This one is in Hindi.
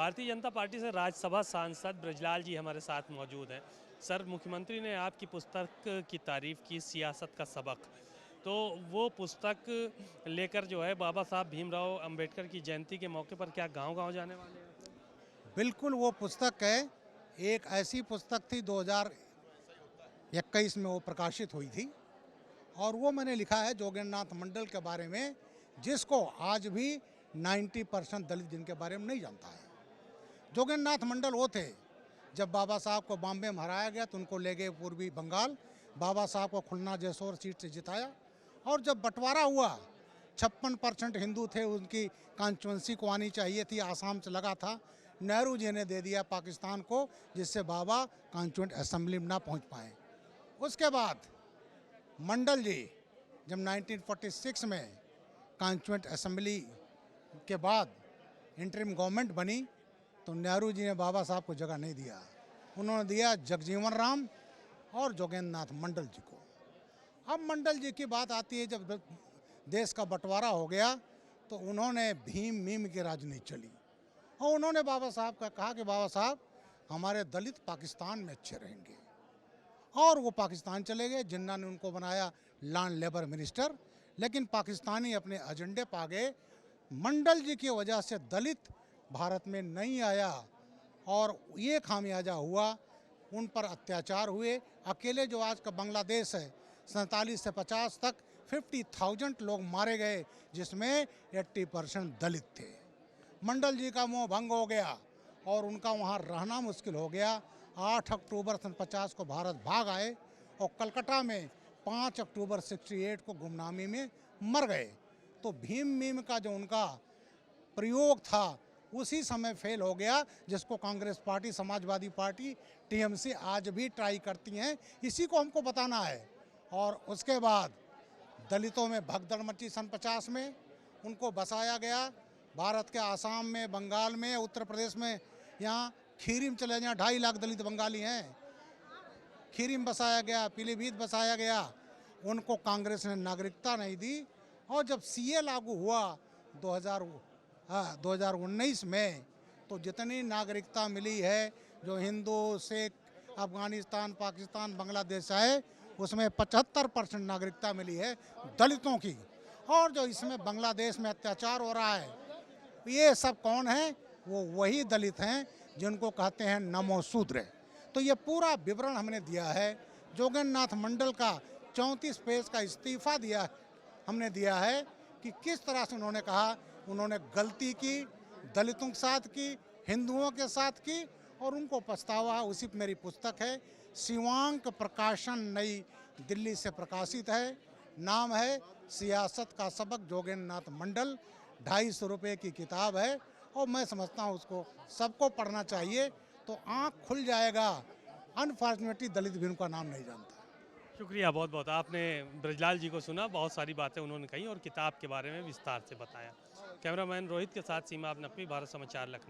भारतीय जनता पार्टी से राज्यसभा सांसद ब्रजलाल जी हमारे साथ मौजूद हैं। सर, मुख्यमंत्री ने आपकी पुस्तक की तारीफ की, सियासत का सबक। तो वो पुस्तक लेकर जो है बाबा साहब भीमराव अंबेडकर की जयंती के मौके पर क्या गांव-गांव जाने वाले हैं? बिल्कुल वो पुस्तक है। एक ऐसी पुस्तक थी 2021 में वो प्रकाशित हुई थी और वो मैंने लिखा है जोगेंद्रनाथ मंडल के बारे में, जिसको आज भी 90% दलित जिनके बारे में नहीं जानता है। जोगेंद्रनाथ मंडल वो थे, जब बाबा साहब को बॉम्बे में हराया गया तो उनको ले गए पूर्वी बंगाल, बाबा साहब को खुलना जसोर सीट से जिताया और जब बंटवारा हुआ 56% हिंदू थे, उनकी कॉन्स्टिट्यूंसी को आनी चाहिए थी, आसाम से लगा था, नेहरू जी ने दे दिया पाकिस्तान को, जिससे बाबा कॉन्स्टिट्यूंट असेंबली में ना पहुंच पाए। उसके बाद मंडल जी जब 1946 में कॉन्स्टिट्यूंट असेंबली के बाद इंटरिम गवर्नमेंट बनी तो नेहरू जी ने बाबा साहब को जगह नहीं दिया, उन्होंने दिया जगजीवन राम और जोगेंद्रनाथ मंडल जी को। अब मंडल जी की बात आती है, जब देश का बंटवारा हो गया तो उन्होंने भीम मीम की राजनीति चली और उन्होंने बाबा साहब का कहा कि बाबा साहब हमारे दलित पाकिस्तान में अच्छे रहेंगे, और वो पाकिस्तान चले गए। जिन्ना ने उनको बनाया लैंड लेबर मिनिस्टर, लेकिन पाकिस्तानी अपने एजेंडे पा गए। मंडल जी की वजह से दलित भारत में नहीं आया और ये खामियाजा हुआ, उन पर अत्याचार हुए। अकेले जो आज का बांग्लादेश है 47 से 50 तक 50,000 लोग मारे गए, जिसमें 80% दलित थे। मंडल जी का मोह भंग हो गया और उनका वहाँ रहना मुश्किल हो गया। 8 अक्टूबर सन 50 को भारत भाग आए और कलकत्ता में 5 अक्टूबर 68 को गुमनामी में मर गए। तो भीम मीम का जो उनका प्रयोग था उसी समय फेल हो गया, जिसको Congress party, Samajwadi party, TMC आज भी ट्राई करती हैं। इसी को हमको बताना है। और उसके बाद दलितों में भगदड़ मची सन 50 में, उनको बसाया गया भारत के आसाम में, बंगाल में, उत्तर प्रदेश में। यहाँ खीरी में चले जाएँ 2.5 लाख दलित बंगाली हैं, खीरी में बसाया गया, पीलीभीत बसाया गया। उनको कांग्रेस ने नागरिकता नहीं दी और जब सीए लागू हुआ 2019 में, तो जितनी नागरिकता मिली है, जो हिंदू, सिख, अफगानिस्तान, पाकिस्तान, बांग्लादेश है, उसमें 75% नागरिकता मिली है दलितों की। और जो इसमें बांग्लादेश में अत्याचार हो रहा है, ये सब कौन है? वो वही दलित हैं जिनको कहते हैं नमो शूद्र। तो ये पूरा विवरण हमने दिया है। जोगेंद्रनाथ मंडल का 34 पेज का इस्तीफा हमने दिया है कि किस तरह से उन्होंने कहा उन्होंने गलती की, दलितों के साथ की, हिंदुओं के साथ की, और उनको पछतावा है। उसी पर मेरी पुस्तक है, शिवांक प्रकाशन, नई दिल्ली से प्रकाशित है। नाम है सियासत का सबक जोगेंद्रनाथ मंडल। 250 रुपये की किताब है और मैं समझता हूँ उसको सबको पढ़ना चाहिए, तो आँख खुल जाएगा। अनफॉर्चुनेटली दलित भी उनका नाम नहीं जानता। शुक्रिया बहुत बहुत। आपने ब्रजलाल जी को सुना, बहुत सारी बातें उन्होंने कही और किताब के बारे में विस्तार से बताया। कैमरामैन रोहित के साथ सीमा नकवी, भारत समाचार, लखनऊ।